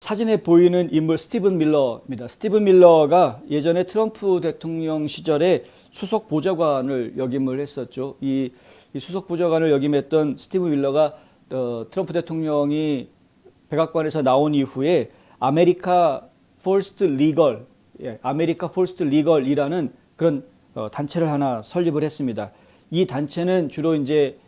사진에 보이는 인물 스티븐 밀러입니다. 스티븐 밀러가 예전에 트럼프 대통령 시절에 수석 보좌관을 역임을 했었죠. 이 수석 보좌관을 역임했던 스티븐 밀러가 트럼프 대통령이 백악관에서 나온 이후에 아메리카 포스트 리걸, 아메리카 포스트 리걸이라는 그런 단체를 하나 설립을 했습니다. 이 단체는 주로 이제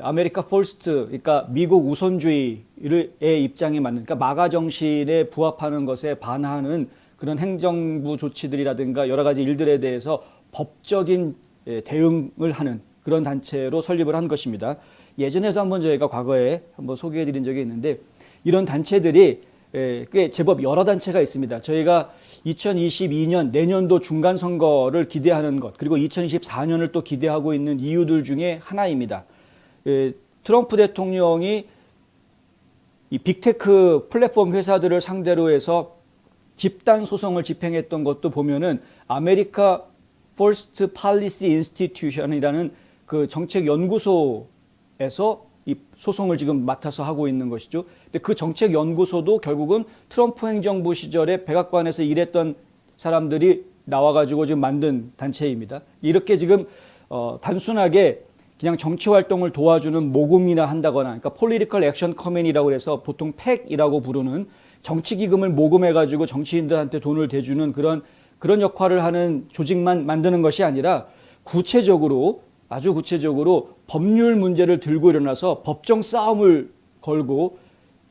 아메리카 포스트, 그러니까 미국 우선주의의 입장에 맞는, 그러니까 마가 정신에 부합하는 것에 반하는 그런 행정부 조치들이라든가 여러 가지 일들에 대해서 법적인 대응을 하는 그런 단체로 설립을 한 것입니다. 예전에도 한번 저희가 과거에 한번 소개해드린 적이 있는데 이런 단체들이 꽤 제법 여러 단체가 있습니다. 저희가 2022년 내년도 중간 선거를 기대하는 것, 그리고 2024년을 또 기대하고 있는 이유들 중에 하나입니다. 트럼프 대통령이 이 빅테크 플랫폼 회사들을 상대로 해서 집단 소송을 집행했던 것도 보면은 아메리카 포스트 팔리시 인스티튜션이라는 그 정책 연구소에서 이 소송을 지금 맡아서 하고 있는 것이죠. 근데 그 정책 연구소도 결국은 트럼프 행정부 시절에 백악관에서 일했던 사람들이 나와가지고 지금 만든 단체입니다. 이렇게 지금 단순하게 그냥 정치 활동을 도와주는 모금이나 한다거나, 그러니까 Political Action Committee라고 해서 보통 팩이라고 부르는 정치 기금을 모금해가지고 정치인들한테 돈을 대주는 그런 역할을 하는 조직만 만드는 것이 아니라 구체적으로, 아주 구체적으로 법률 문제를 들고 일어나서 법정 싸움을 걸고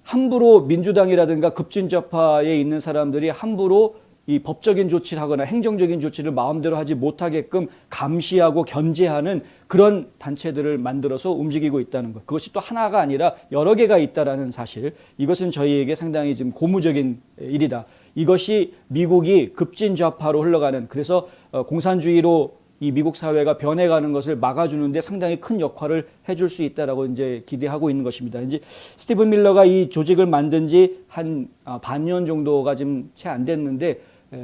함부로 민주당이라든가 급진좌파에 있는 사람들이 함부로 이 법적인 조치를 하거나 행정적인 조치를 마음대로 하지 못하게끔 감시하고 견제하는 그런 단체들을 만들어서 움직이고 있다는 것. 그것이 또 하나가 아니라 여러 개가 있다라는 사실. 이것은 저희에게 상당히 지금 고무적인 일이다. 이것이 미국이 급진좌파로 흘러가는, 그래서 공산주의로 이 미국 사회가 변해가는 것을 막아주는데 상당히 큰 역할을 해줄 수 있다라고 이제 기대하고 있는 것입니다. 이제 스티븐 밀러가 이 조직을 만든 지 한 반년 정도가 지금 채 안 됐는데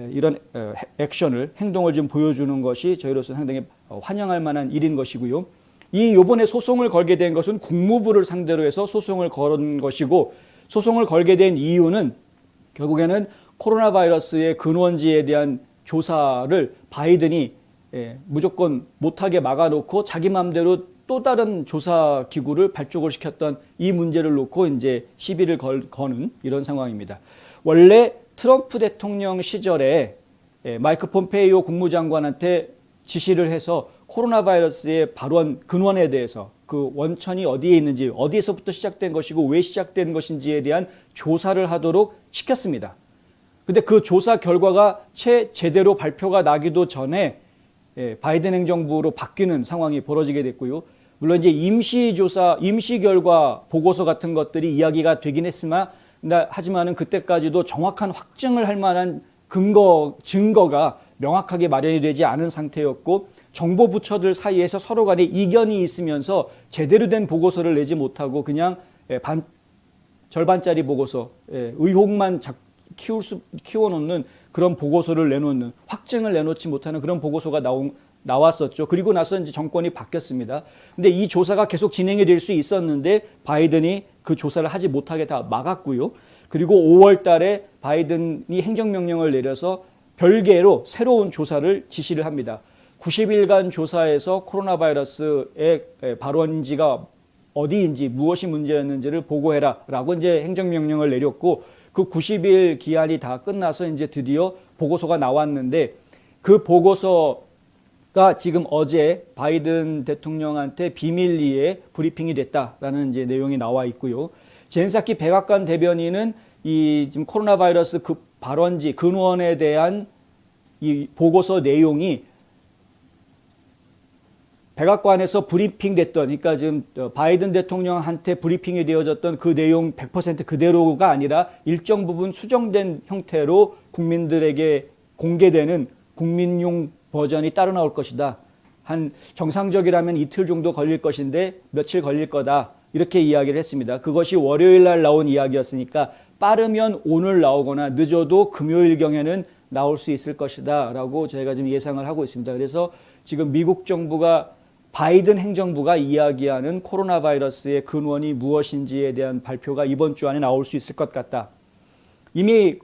이런 액션을, 행동을 좀 보여주는 것이 저희로서 상당히 환영할 만한 일인 것이고요. 요번에 소송을 걸게 된 것은 국무부를 상대로 해서 소송을 건 것이고, 소송을 걸게 된 이유는 결국에는 코로나 바이러스의 근원지에 대한 조사를 바이든이 무조건 못하게 막아놓고 자기 마음대로 또 다른 조사 기구를 발족을 시켰던 이 문제를 놓고 이제 시비를 거는 이런 상황입니다. 원래 트럼프 대통령 시절에 마이크 폼페이오 국무장관한테 지시를 해서 코로나 바이러스의 발원 근원에 대해서 그 원천이 어디에 있는지, 어디에서부터 시작된 것이고 왜 시작된 것인지에 대한 조사를 하도록 시켰습니다. 근데 그 조사 결과가 채 제대로 발표가 나기도 전에 바이든 행정부로 바뀌는 상황이 벌어지게 됐고요. 물론 이제 임시조사, 임시결과 보고서 같은 것들이 이야기가 되긴 하지만은 그때까지도 정확한 확증을 할 만한 증거가 명확하게 마련이 되지 않은 상태였고, 정보 부처들 사이에서 서로 간에 이견이 있으면서 제대로 된 보고서를 내지 못하고 그냥 절반짜리 보고서, 의혹만 키워놓는 그런 보고서를 내놓는, 확증을 내놓지 못하는 그런 보고서가 나왔었죠. 그리고 나서 이제 정권이 바뀌었습니다. 근데 이 조사가 계속 진행이 될 수 있었는데 바이든이 그 조사를 하지 못하게 다 막았고요. 그리고 5월 달에 바이든이 행정명령을 내려서 별개로 새로운 조사를 지시를 합니다. 90일간 조사해서 코로나 바이러스의 발원지가 어디인지, 무엇이 문제였는지를 보고해라 라고 이제 행정명령을 내렸고, 그 90일 기한이 다 끝나서 이제 드디어 보고서가 나왔는데, 그 보고서가 지금 어제 바이든 대통령한테 비밀리에 브리핑이 됐다라는 이제 내용이 나와 있고요. 젠 사키 백악관 대변인은 이 지금 코로나 바이러스 그 발원지 근원에 대한 이 보고서 내용이 백악관에서 브리핑 됐던, 그러니까 지금 바이든 대통령한테 브리핑이 되어졌던 그 내용 100% 그대로가 아니라 일정 부분 수정된 형태로 국민들에게 공개되는 국민용 버전이 따로 나올 것이다. 한 정상적이라면 이틀 정도 걸릴 것인데 며칠 걸릴 거다. 이렇게 이야기를 했습니다. 그것이 월요일 날 나온 이야기였으니까 빠르면 오늘 나오거나 늦어도 금요일경에는 나올 수 있을 것이다 라고 저희가 지금 예상을 하고 있습니다. 그래서 지금 미국 정부가, 바이든 행정부가 이야기하는 코로나 바이러스의 근원이 무엇인지에 대한 발표가 이번 주 안에 나올 수 있을 것 같다. 이미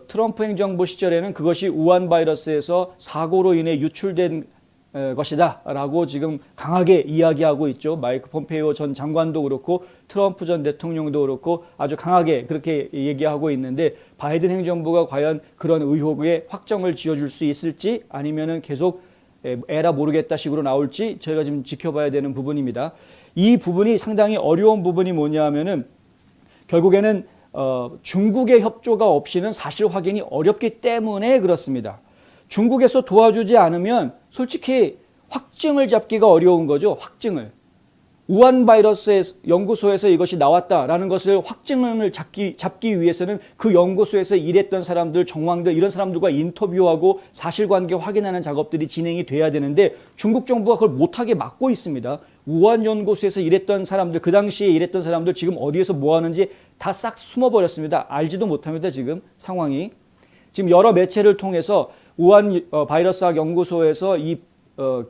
트럼프 행정부 시절에는 그것이 우한 바이러스에서 사고로 인해 유출된 것이다 라고 지금 강하게 이야기하고 있죠. 마이크 폼페이오 전 장관도 그렇고 트럼프 전 대통령도 그렇고 아주 강하게 그렇게 얘기하고 있는데, 바이든 행정부가 과연 그런 의혹에 확정을 지어줄 수 있을지 아니면은 계속 에라 모르겠다 식으로 나올지 저희가 지금 지켜봐야 되는 부분입니다. 이 부분이 상당히 어려운 부분이 뭐냐 하면은 결국에는 중국의 협조가 없이는 사실 확인이 어렵기 때문에 그렇습니다. 중국에서 도와주지 않으면 솔직히 확증을 잡기가 어려운 거죠. 확증을. 우한 바이러스 연구소에서 이것이 나왔다라는 것을 확증을 잡기 위해서는 그 연구소에서 일했던 사람들, 정황들 이런 사람들과 인터뷰하고 사실관계 확인하는 작업들이 진행이 돼야 되는데 중국 정부가 그걸 못하게 막고 있습니다. 우한 연구소에서 일했던 사람들, 그 당시에 일했던 사람들 지금 어디에서 뭐 하는지 다 싹 숨어버렸습니다. 알지도 못합니다. 지금 상황이. 지금 여러 매체를 통해서 우한 바이러스학 연구소에서 이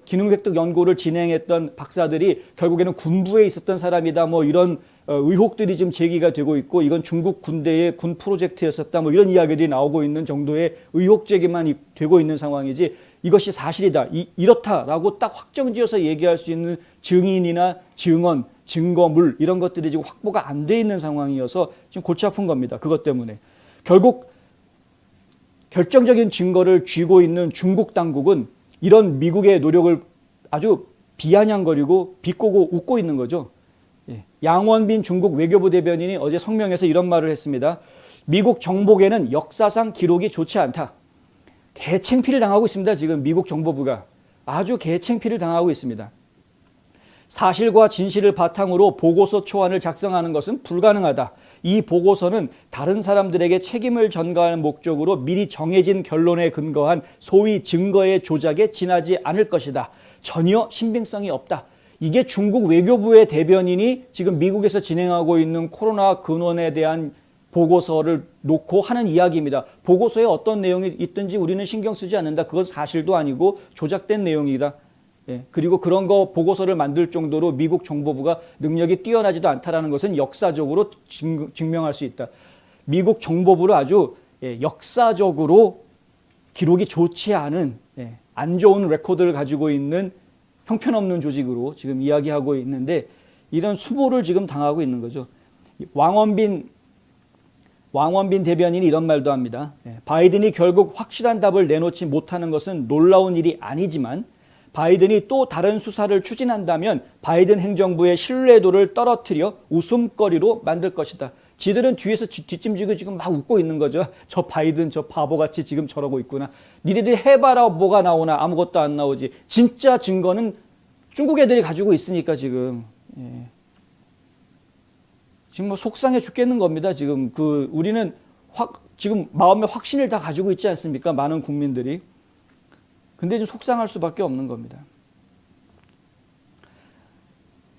기능 획득 연구를 진행했던 박사들이 결국에는 군부에 있었던 사람이다, 뭐 이런 의혹들이 지금 제기가 되고 있고, 이건 중국 군대의 군 프로젝트였었다, 뭐 이런 이야기들이 나오고 있는 정도의 의혹 제기만 되고 있는 상황이지 이것이 사실이다, 이렇다라고 딱 확정지어서 얘기할 수 있는 증인이나 증언, 증거물 이런 것들이 지금 확보가 안 돼 있는 상황이어서 지금 골치 아픈 겁니다. 그것 때문에 결국 결정적인 증거를 쥐고 있는 중국 당국은 이런 미국의 노력을 아주 비아냥거리고 비꼬고 웃고 있는 거죠. 양원빈 중국 외교부 대변인이 어제 성명에서 이런 말을 했습니다. 미국 정보계는 역사상 기록이 좋지 않다. 개챙피를 당하고 있습니다. 지금 미국 정보부가 아주 개챙피를 당하고 있습니다. 사실과 진실을 바탕으로 보고서 초안을 작성하는 것은 불가능하다. 이 보고서는 다른 사람들에게 책임을 전가하는 목적으로 미리 정해진 결론에 근거한 소위 증거의 조작에 지나지 않을 것이다. 전혀 신빙성이 없다. 이게 중국 외교부의 대변인이 지금 미국에서 진행하고 있는 코로나 근원에 대한 보고서를 놓고 하는 이야기입니다. 보고서에 어떤 내용이 있든지 우리는 신경 쓰지 않는다. 그건 사실도 아니고 조작된 내용이다. 그리고 그런 거 보고서를 만들 정도로 미국 정보부가 능력이 뛰어나지도 않다라는 것은 역사적으로 증명할 수 있다. 미국 정보부를 아주 역사적으로 기록이 좋지 않은, 안 좋은 레코드를 가지고 있는 형편없는 조직으로 지금 이야기하고 있는데, 이런 수모를 지금 당하고 있는 거죠. 왕원빈 대변인이 이런 말도 합니다. 바이든이 결국 확실한 답을 내놓지 못하는 것은 놀라운 일이 아니지만 바이든이 또 다른 수사를 추진한다면 바이든 행정부의 신뢰도를 떨어뜨려 웃음거리로 만들 것이다. 지들은 뒤에서 뒷짐지고 지금 막 웃고 있는 거죠. 저 바이든 저 바보같이 지금 저러고 있구나. 니네들이 해봐라 뭐가 나오나. 아무것도 안 나오지. 진짜 증거는 중국 애들이 가지고 있으니까 지금. 지금 뭐 속상해 죽겠는 겁니다. 지금 우리는 지금 마음의 확신을 다 가지고 있지 않습니까? 많은 국민들이. 근데 좀 속상할 수밖에 없는 겁니다.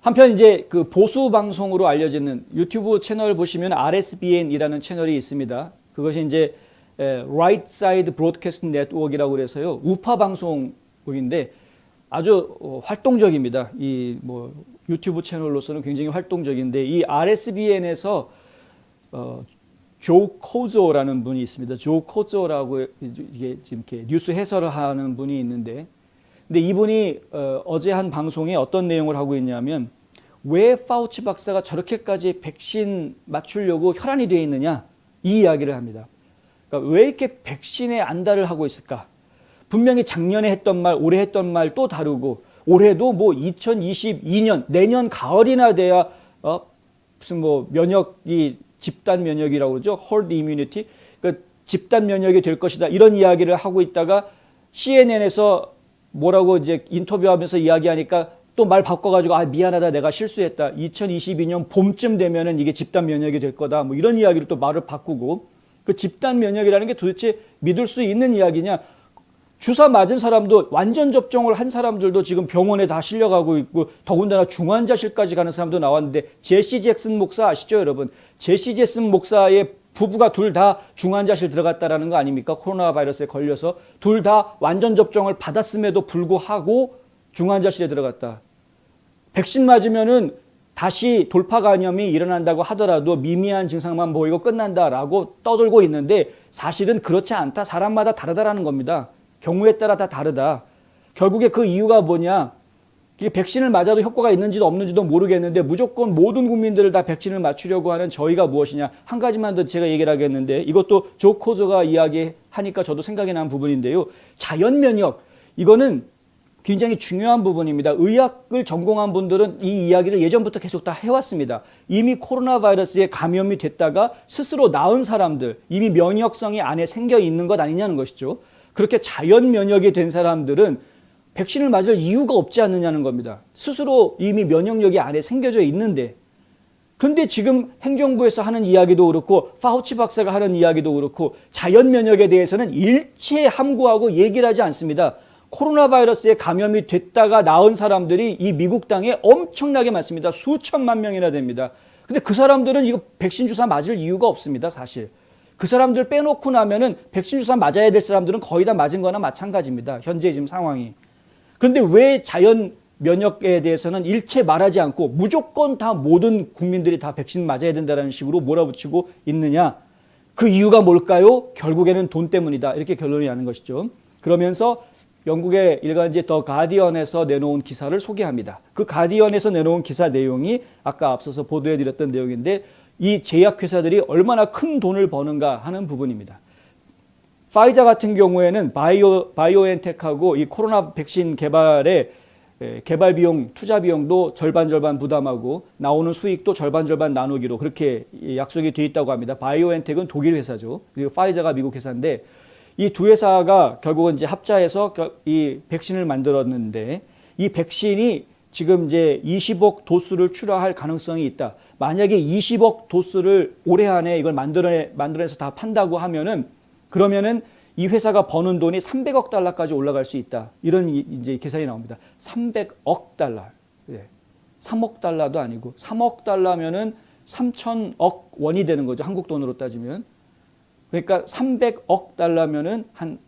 한편 이제 그 보수 방송으로 알려지는 유튜브 채널 보시면 RSBN이라는 채널이 있습니다. 그것이 이제 Right Side Broadcast Network이라고 그래서요, 우파 방송국인데 아주 활동적입니다. 이 뭐 유튜브 채널로서는 굉장히 활동적인데, 이 RSBN에서 조 코조라는 분이 있습니다. 조 코조라고 이게 지금 이렇게 뉴스 해설을 하는 분이 있는데, 근데 이분이 어제 한 방송에 어떤 내용을 하고 있냐면, 왜 파우치 박사가 저렇게까지 백신 맞추려고 혈안이 되어 있느냐, 이 이야기를 합니다. 그러니까 왜 이렇게 백신에 안달을 하고 있을까? 분명히 작년에 했던 말, 올해 했던 말 또 다르고, 올해도 뭐 2022년 내년 가을이나 돼야 무슨 뭐 면역이 집단 면역이라고 그러죠. herd immunity. 그러니까 집단 면역이 될 것이다. 이런 이야기를 하고 있다가 CNN에서 뭐라고 이제 인터뷰하면서 이야기하니까 또 말 바꿔가지고 미안하다, 내가 실수했다. 2022년 봄쯤 되면은 이게 집단 면역이 될 거다. 뭐 이런 이야기를 또 말을 바꾸고, 그 집단 면역이라는 게 도대체 믿을 수 있는 이야기냐? 주사 맞은 사람도, 완전 접종을 한 사람들도 지금 병원에 다 실려가고 있고, 더군다나 중환자실까지 가는 사람도 나왔는데, 제시 잭슨 목사 아시죠, 여러분? 제시 잭슨 목사의 부부가 둘 다 중환자실 들어갔다라는 거 아닙니까? 코로나 바이러스에 걸려서 둘 다 완전 접종을 받았음에도 불구하고 중환자실에 들어갔다. 백신 맞으면은 다시 돌파 감염이 일어난다고 하더라도 미미한 증상만 보이고 끝난다라고 떠들고 있는데 사실은 그렇지 않다. 사람마다 다르다라는 겁니다. 경우에 따라 다 다르다. 결국에 그 이유가 뭐냐? 이게 백신을 맞아도 효과가 있는지도 없는지도 모르겠는데 무조건 모든 국민들을 다 백신을 맞추려고 하는 저희가 무엇이냐. 한 가지만 더 제가 얘기를 하겠는데 이것도 조 코저가 이야기하니까 저도 생각이 난 부분인데요. 자연 면역. 이거는 굉장히 중요한 부분입니다. 의학을 전공한 분들은 이 이야기를 예전부터 계속 다 해왔습니다. 이미 코로나 바이러스에 감염이 됐다가 스스로 나은 사람들, 이미 면역성이 안에 생겨 있는 것 아니냐는 것이죠. 그렇게 자연 면역이 된 사람들은 백신을 맞을 이유가 없지 않느냐는 겁니다. 스스로 이미 면역력이 안에 생겨져 있는데. 그런데 지금 행정부에서 하는 이야기도 그렇고 파우치 박사가 하는 이야기도 그렇고 자연 면역에 대해서는 일체 함구하고 얘기를 하지 않습니다. 코로나 바이러스에 감염이 됐다가 나은 사람들이 이 미국 땅에 엄청나게 많습니다. 수천만 명이나 됩니다. 근데 그 사람들은 이거 백신 주사 맞을 이유가 없습니다, 사실. 그 사람들 빼놓고 나면은 백신 주사 맞아야 될 사람들은 거의 다 맞은 거나 마찬가지입니다. 현재 지금 상황이. 그런데 왜 자연 면역에 대해서는 일체 말하지 않고 무조건 다 모든 국민들이 다 백신 맞아야 된다는 식으로 몰아붙이고 있느냐? 그 이유가 뭘까요? 결국에는 돈 때문이다. 이렇게 결론이 나는 것이죠. 그러면서 영국의 일간지 더 가디언에서 내놓은 기사를 소개합니다. 그 가디언에서 내놓은 기사 내용이 아까 앞서서 보도해드렸던 내용인데 이 제약회사들이 얼마나 큰 돈을 버는가 하는 부분입니다. 파이자 같은 경우에는 바이오엔텍하고 이 코로나 백신 개발에 개발 비용, 투자 비용도 절반 부담하고 나오는 수익도 절반 나누기로 그렇게 약속이 돼 있다고 합니다. 바이오엔텍은 독일 회사죠. 그리고 파이자가 미국 회사인데 이 두 회사가 결국은 이제 합자해서 이 백신을 만들었는데 이 백신이 지금 이제 20억 도수를 출하할 가능성이 있다. 만약에 20억 도수를 올해 안에 이걸 만들어내서 다 판다고 그러면은 이 회사가 버는 돈이 300억 달러까지 올라갈 수 있다. 이런 이제 계산이 나옵니다. 300억 달러. 예. 3억 달러도 아니고 3억 달러면은 3천억 원이 되는 거죠. 한국 돈으로 따지면. 그러니까 300억 달러면은 한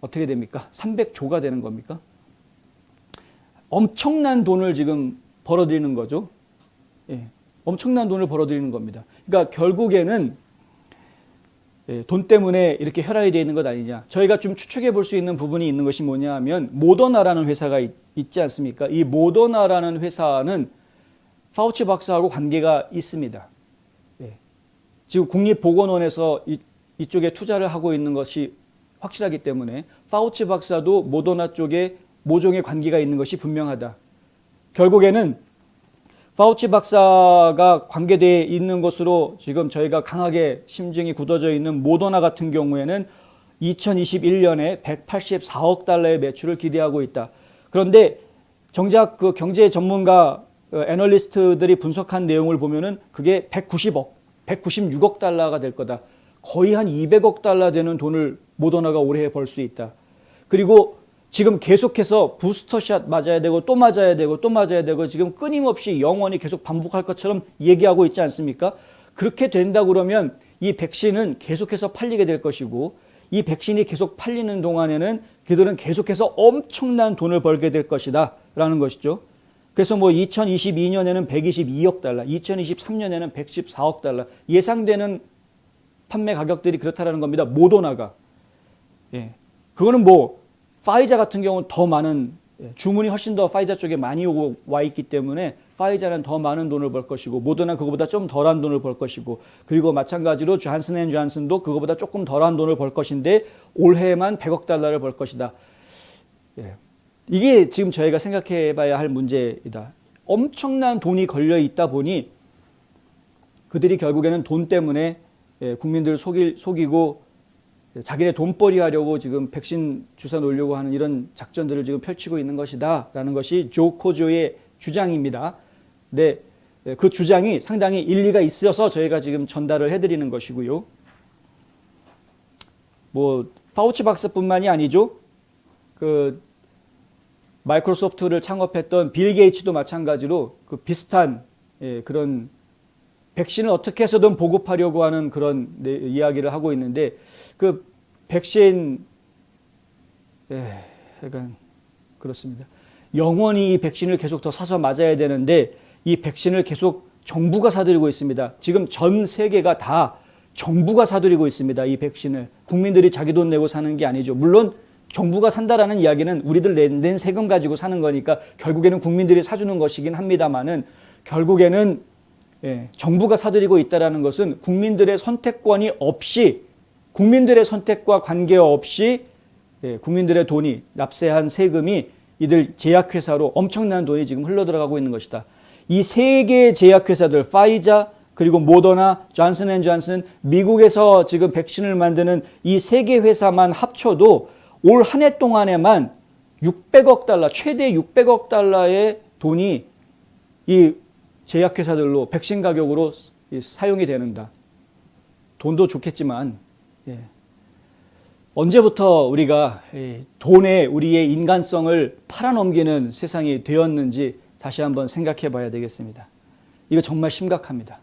어떻게 됩니까? 300조가 되는 겁니까? 엄청난 돈을 지금 벌어들이는 거죠. 예. 엄청난 돈을 벌어들이는 겁니다. 그러니까 결국에는 돈 때문에 이렇게 혈안이 되어 있는 것 아니냐. 저희가 좀 추측해 볼 수 있는 부분이 있는 것이 뭐냐 하면 모더나라는 회사가 있지 않습니까? 이 모더나라는 회사는 파우치 박사하고 관계가 있습니다. 지금 국립보건원에서 이쪽에 투자를 하고 있는 것이 확실하기 때문에 파우치 박사도 모더나 쪽에 모종의 관계가 있는 것이 분명하다. 결국에는 파우치 박사가 관계되어 있는 것으로 지금 저희가 강하게 심증이 굳어져 있는 모더나 같은 경우에는 2021년에 184억 달러의 매출을 기대하고 있다. 그런데 정작 그 경제 전문가 애널리스트들이 분석한 내용을 보면은 그게 196억 달러가 될 거다. 거의 한 200억 달러 되는 돈을 모더나가 올해 벌 수 있다. 그리고 지금 계속해서 부스터샷 맞아야 되고 또 맞아야 되고 또 맞아야 되고 지금 끊임없이 영원히 계속 반복할 것처럼 얘기하고 있지 않습니까? 그렇게 된다 그러면 이 백신은 계속해서 팔리게 될 것이고 이 백신이 계속 팔리는 동안에는 그들은 계속해서 엄청난 돈을 벌게 될 것이다 라는 것이죠. 그래서 뭐 2022년에는 122억 달러, 2023년에는 114억 달러 예상되는 판매 가격들이 그렇다라는 겁니다. 모더나가. 예. 그거는 뭐 파이자 같은 경우는 더 많은 주문이 훨씬 더 파이자 쪽에 많이 와 있기 때문에 파이자는 더 많은 돈을 벌 것이고 모더나 그거보다 좀 덜한 돈을 벌 것이고 그리고 마찬가지로 존슨앤존슨도 그거보다 조금 덜한 돈을 벌 것인데 올해만 100억 달러를 벌 것이다. 예. 이게 지금 저희가 생각해 봐야 할 문제이다. 엄청난 돈이 걸려 있다 보니 그들이 결국에는 돈 때문에 국민들을 속이고 자기네 돈벌이 하려고 지금 백신 주사 놓으려고 하는 이런 작전들을 지금 펼치고 있는 것이다 라는 것이 조 코저의 주장입니다. 네, 그 주장이 상당히 일리가 있어서 저희가 지금 전달을 해드리는 것이고요. 뭐 파우치 박사뿐만이 아니죠. 그 마이크로소프트를 창업했던 빌 게이츠도 마찬가지로 그 비슷한 그런 백신을 어떻게 해서든 보급하려고 하는 그런 이야기를 하고 있는데 그 백신 약간 그렇습니다. 영원히 이 백신을 계속 더 사서 맞아야 되는데 이 백신을 계속 정부가 사들이고 있습니다. 지금 전 세계가 다 정부가 사들이고 있습니다. 이 백신을. 국민들이 자기 돈 내고 사는 게 아니죠. 물론 정부가 산다라는 이야기는 우리들 낸 세금 가지고 사는 거니까 결국에는 국민들이 사주는 것이긴 합니다만은 결국에는 정부가 사들이고 있다는 것은 국민들의 선택권이 없이 국민들의 선택과 관계없이 국민들의 돈이 납세한 세금이 이들 제약회사로 엄청난 돈이 지금 흘러들어가고 있는 것이다. 이 세 개의 제약회사들 파이자 그리고 모더나, 존슨앤존슨 미국에서 지금 백신을 만드는 이 세 개 회사만 합쳐도 올 한 해 동안에만 600억 달러 최대 600억 달러의 돈이 이 제약회사들로 백신 가격으로 사용이 되는다. 돈도 좋겠지만 언제부터 우리가 돈에 우리의 인간성을 팔아넘기는 세상이 되었는지 다시 한번 생각해 봐야 되겠습니다. 이거 정말 심각합니다.